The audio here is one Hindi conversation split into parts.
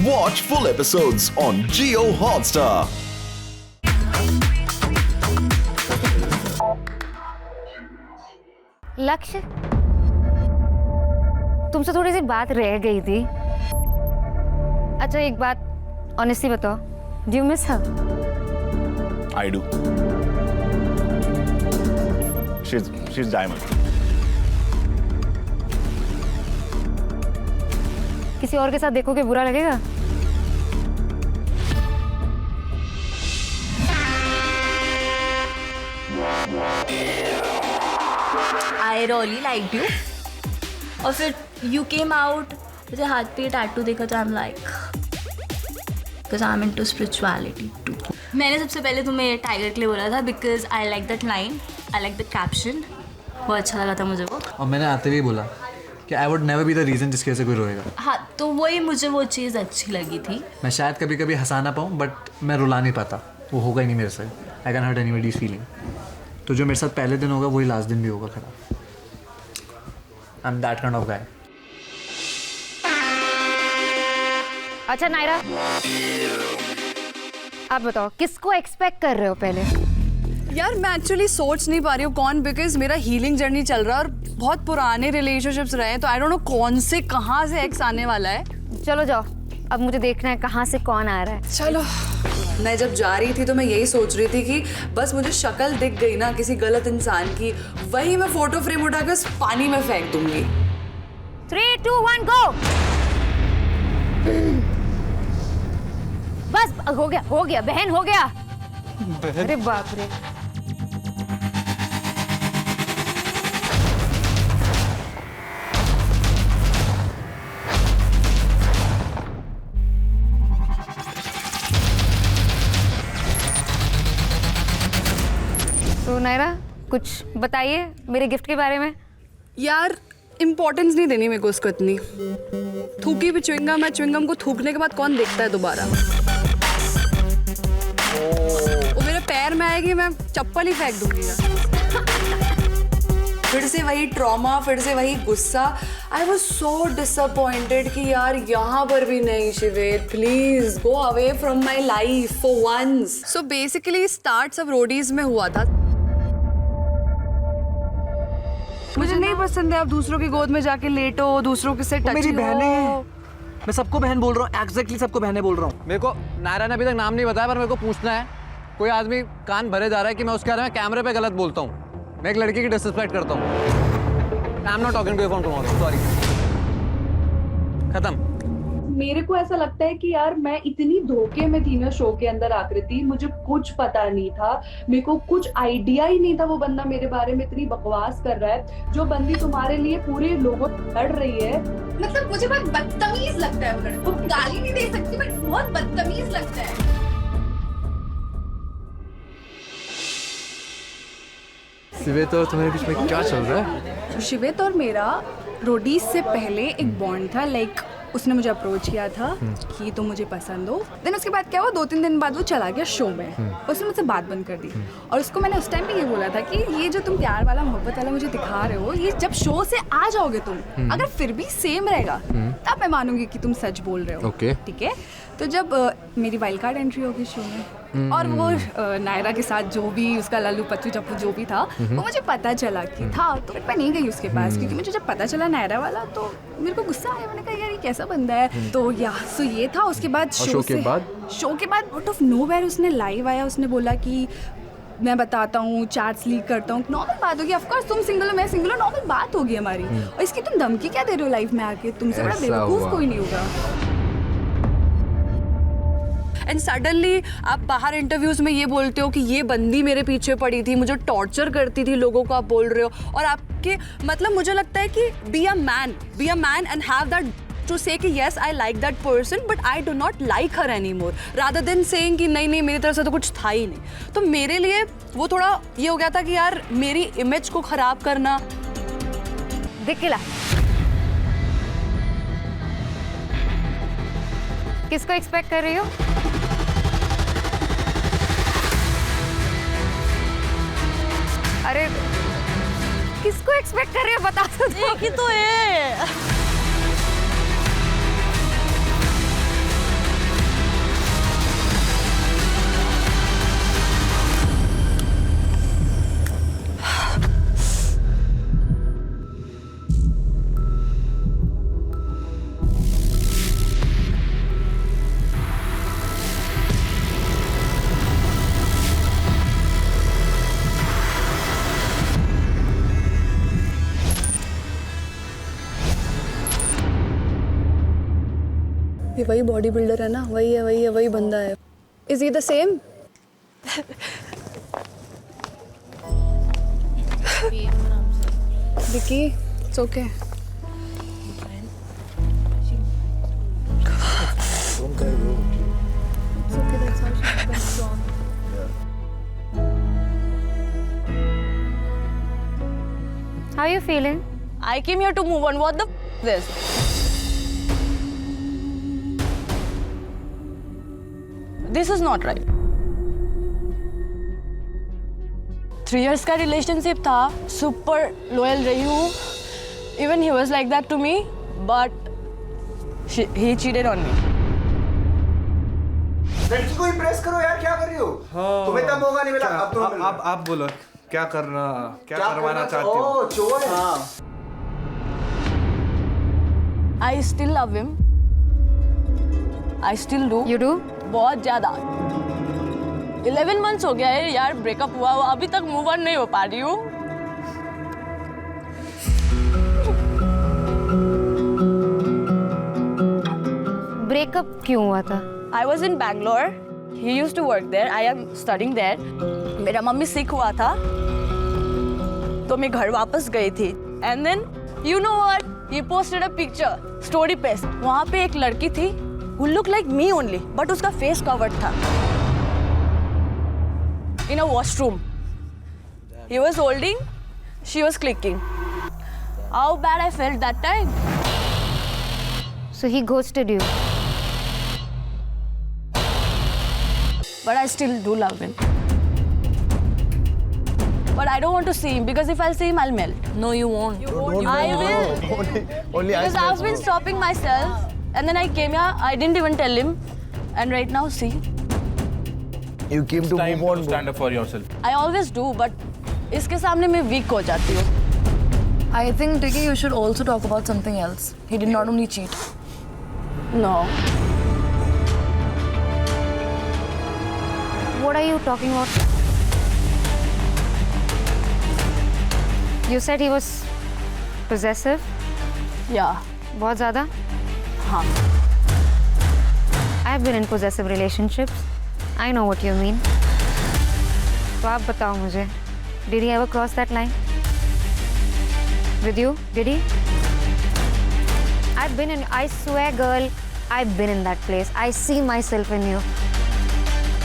Watch full episodes on Jio Hotstar. लक्ष्य, तुमसे थोड़ी सी बात रह गई थी। अच्छा एक बात ऑनेस्टली बताओ, do you miss her? I do. She's diamond. किसी और के साथ देखोगे बुरा लगेगा? I really liked you. और फिर you came out, मुझे हाथ पे टैटू देखा तो I'm like, because I'm into spirituality too. मैंने सबसे पहले तुम्हें टाइगर के लिए बोला था because I like that line, I like the caption. बहुत अच्छा लगा था मुझे वो। और मैंने आते हुए बोला कि I would never be the reason जिसकी वजह से कोई रोएगा। हाँ, तो वही मुझे वो चीज़ अच्छी लगी थी। मैं शायद कभी कभी हंसा ना पाऊँ बट मैं रुला नहीं पाता, वो होगा ही नहीं मेरे से। I can hurt anybody's feeling. तो जो मेरे साथ पहले दिन होगा वही लास्ट दिन भी होगा खराब। I'm that kind of guy. अच्छा नायरा, आप बताओ किसको एक्सपेक्ट कर रहे हो पहले? यार मैं एक्चुअली सोच नहीं पा रही हूँ कौन, बिकॉज मेरा हीलिंग जर्नी चल रहा है और बहुत पुराने रिलेशनशिप्स रहे हैं, तो आई डोंट नो कौन से कहाँ से एक्स आने वाला है। चलो जाओ, अब मुझे देखना है कहाँ से कौन आ रहा है। चलो। मैं जब जा रही थी तो मैं यही सोच रही थी कि बस मुझे शक्ल दिख गई ना किसी गलत इंसान की, वही मैं फोटो फ्रेम उठाकर पानी में फेंक दूंगी। 3, 2, 1 गो। बस हो गया बहन, हो गया। अरे बाप रे। तो नायरा कुछ बताइए मेरे गिफ्ट के बारे में। यार इम्पोर्टेंस नहीं देनी मेरे को उसको इतनी। थूकी भी च्युइंगम है, च्युइंगम को थूकने के बाद कौन देखता है दोबारा। वो मेरे पैर में आएगी, मैं चप्पल ही फेंक दूंगी। फिर से वही ट्रॉमा, फिर से वही गुस्सा। आई वॉज सो डिसअपॉइंटेड कि यार यहाँ पर भी नहीं शिवेत, please go away from my life for once. So basically start सब रोडीज में हुआ था। मुझे नहीं पसंद है आप दूसरों की गोद में जाके लेटो, दूसरों के से टच मेरी लो। बहनें हैं। मैं सबको बहन बोल रहा हूँ, एग्जैक्टली सबको बहनें बोल रहा हूँ। मेरे को नायरा ने अभी तक नाम नहीं बताया पर मेरे को पूछना है। कोई आदमी कान भरे जा रहा है कि मैं उसके बारे में कैमरे पे गलत बोलता हूँ, मैं एक लड़की की डिसरिस्पेक्ट करता हूँ। I am not talking to you from tomorrow, sorry. खत्म। मेरे को ऐसा लगता है कि यार मैं इतनी धोखे में थी ना शो के अंदर आकृति, मुझे कुछ पता नहीं था, मेरे को कुछ आइडिया ही नहीं था वो बंदा मेरे बारे में इतनी बकवास कर रहा है। जो बंदी तुम्हारे लिए पूरे लोगों लड़ रही है, मतलब मुझे बहुत बदतमीज लगता है वो लड़का। वो गाली नहीं दे सकती बट बहुत बदतमीज लगता है। शिवेत और तुम्हारे बीच में क्या चल रहा है? शिवेत और मेरा रोडीज से पहले एक बॉन्ड था, लाइक उसने मुझे अप्रोच किया था कि तुम मुझे पसंद हो। देन उसके बाद क्या हुआ, 2-3 दिन बाद वो चला गया शो में, उसने मुझसे बात बंद कर दी। और उसको मैंने उस टाइम पे ये बोला था कि ये जो तुम प्यार वाला मोहब्बत वाला मुझे दिखा रहे हो, ये जब शो से आ जाओगे तुम, अगर फिर भी सेम रहेगा तब मैं मानूंगी कि तुम सच बोल रहे हो। Okay. ठीक है। तो जब मेरी वाइल्ड कार्ड एंट्री होगी शो में और वो नायरा के साथ जो भी उसका लल्लू पच्चू चप्पू जो भी था वो मुझे पता चला कि था, तो मैं नहीं गई उसके पास क्योंकि मुझे जब पता चला नायरा वाला तो मेरे को गुस्सा आया। मैंने कहा यार ये कैसा बंदा है। तो सो ये था। उसके बाद शो के बाद आउट ऑफ नोवेयर उसने लाइव आया, उसने बोला कि मैं बताता हूँ, चैट्स लीक करता हूँ। नॉर्मल बात होगी, ऑफ कोर्स तुम सिंगल हो मैं सिंगल हूँ, नॉर्मल बात होगी हमारी। और इसकी तुम धमकी क्या दे रहे हो लाइफ में आके? तुमसे बड़ा बेवकूफ कोई नहीं होगा। एंड सडनली आप बाहर इंटरव्यूज में ये बोलते हो कि ये बंदी मेरे पीछे पड़ी थी, मुझे टॉर्चर करती थी, लोगों को आप बोल रहे हो। और आपके मतलब मुझे लगता है कि be a man and have that to say कि yes I like that person but I do not like her anymore rather than saying कि नहीं मेरी तरफ से तो कुछ था ही नहीं। तो मेरे लिए वो थोड़ा ये हो गया था कि यार मेरी इमेज को खराब करना। दिखला किसको एक्सपेक्ट कर रही हो? अरे किसको एक्सपेक्ट कर रही हो बता तो दो। एक ही तो है। ये वही बॉडी बिल्डर है ना, वही बंदा है. Is he the same? Vicky, it's okay. How are you feeling? I came here to move on. What the this? This is not right. 3 years का relationship था, super loyal रही हूँ. Even he was like that to me, but he cheated on me. लड़की को इम्प्रेस करो यार, क्या कर रही हो? तुम्हें तब मौका नहीं मिला, अब तुम्हें मिला. आप बोलो क्या करवाना चाहते हो? ओ चोर. हाँ. I still love him. I still do. You do? बहुत ज्यादा. 11 months हो गया है यार ब्रेकअप हुआ, अभी तक मूव ऑन नहीं हो पा रही हूँ. ब्रेकअप क्यों हुआ था? I was in Bangalore. He used to work there. I am studying there. मेरा मम्मी सिक हुआ था, तो मैं घर वापस गई थी. And then, you know what? He posted a picture, story पे. वहाँ पे एक लड़की थी, who looked like me only, but उसका face covered था. In a washroom. He was holding, she was clicking. How bad I felt that time. So he ghosted you. But I still do love him. But I don't want to see him because if I'll see him, I'll melt. No, you won't. I will. Only Because I've been stopping myself, and then I came here. I didn't even tell him, and right now, see. You came to move on. Stand up for yourself. I always do, but इसके सामने मैं weak हो जाती हूँ. I think, Dickie, you should also talk about something else. He did not only cheat. No. What are you talking about? You said he was possessive. Yeah. बहुत ज़्यादा. हाँ. I've been in possessive relationships. I know what you mean. तो आप बताओ मुझे, did he ever cross that line? With you? Did he? I've been in. I swear, girl, I've been in that place. I see myself in you.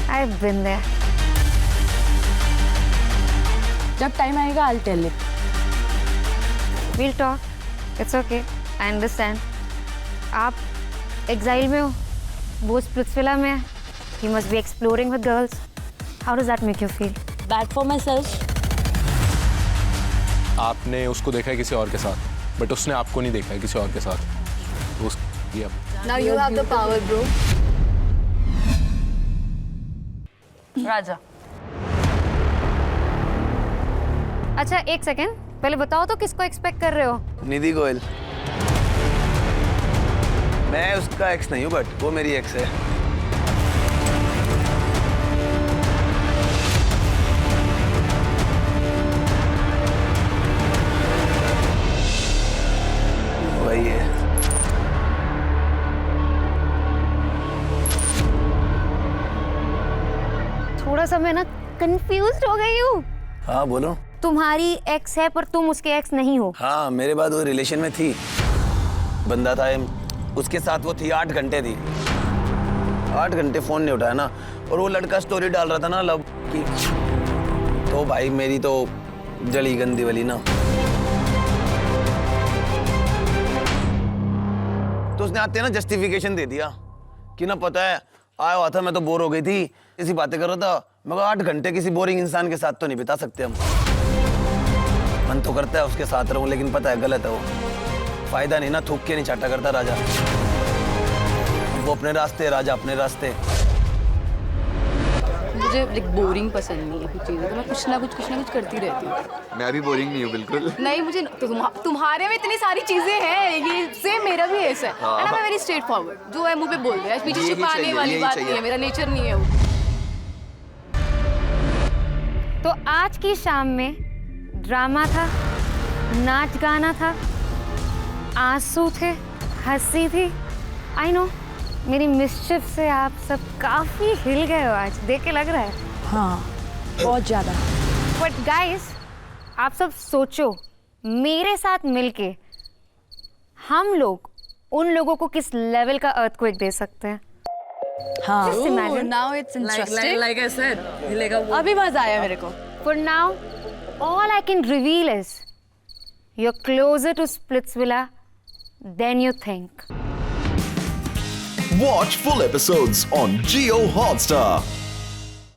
I've been there. जब टाइम आएगा, I'll tell it. We'll talk. It's okay. I understand. आप exile में हो, वो स्प्लिट्सविला में है. He must be exploring with girls. How does that make you feel? Bad for myself. आपने उसको देखा है किसी और के साथ, बट उसने आपको नहीं देखा है किसी और के साथ. ये Now you have the power, bro. राजा. अच्छा एक सेकेंड, पहले बताओ तो किसको एक्सपेक्ट कर रहे हो? निधि गोयल. मैं उसका एक्स नहीं हूँ, बट वो मेरी एक्स है. वही है. थोड़ा सा मैं ना कंफ्यूज्ड हो गई हूँ. हाँ बोलो. तुम्हारी एक्स है पर तुम उसके एक्स नहीं हो. हाँ, मेरे बाद वो रिलेशन में थी. बंदा था, उसके साथ वो थी. 8 घंटे थी. 8 घंटे फोन नहीं उठाया ना. और वो लड़का स्टोरी डाल रहा था ना लव की, तो भाई मेरी तो जली गंदी वाली ना. तो उसने आते ना जस्टिफिकेशन दे दिया कि ना पता है आया हुआ था, मैं तो बोर हो गई थी, इसी बातें कर रहा था. मगर 8 घंटे किसी बोरिंग इंसान के साथ तो नहीं बिता सकते हम. मन तो करता है उसके साथ रहूं, लेकिन पता है गलत है वो. फायदा नहीं ना, थूक के नहीं चाटा करता राजा. वो अपने रास्ते, राजा अपने रास्ते. मुझे बोरिंग पसंद नहीं है कुछ चीज़ें, तो मैं कुछ ना कुछ करती रहती हूँ. मैं भी बोरिंग नहीं हूँ बिल्कुल. नहीं, मुझे तुम्हारे में इतनी सारी चीजें हैं, ये सेम मेरा भी ऐसा है. एंड मैं वेरी स्ट्रेट फॉरवर्ड, जो है मुंह पे बोल दिया. पीछे छुपाने वाली बात नहीं है, मेरा नेचर नहीं है वो. तो आज की शाम में ड्रामा था, नाच गाना था, आंसू थे, हंसी थी. आई नो मेरी मिस्चिफ से आप सब काफी हिल गए हो आज, देख के लग रहा है। हाँ, बहुत ज़्यादा। बट गाइस, आप सब सोचो, मेरे साथ मिलके हम लोग उन लोगों को किस लेवल का अर्थक्वेक दे सकते हैं। हाँ, Just imagine. now it's interesting. like I said, हिलेगा वो। अभी मजा आया मेरे को। For now, all I can reveal is you're closer to Splitsvilla than you think. Watch full episodes on Geo Hotstar.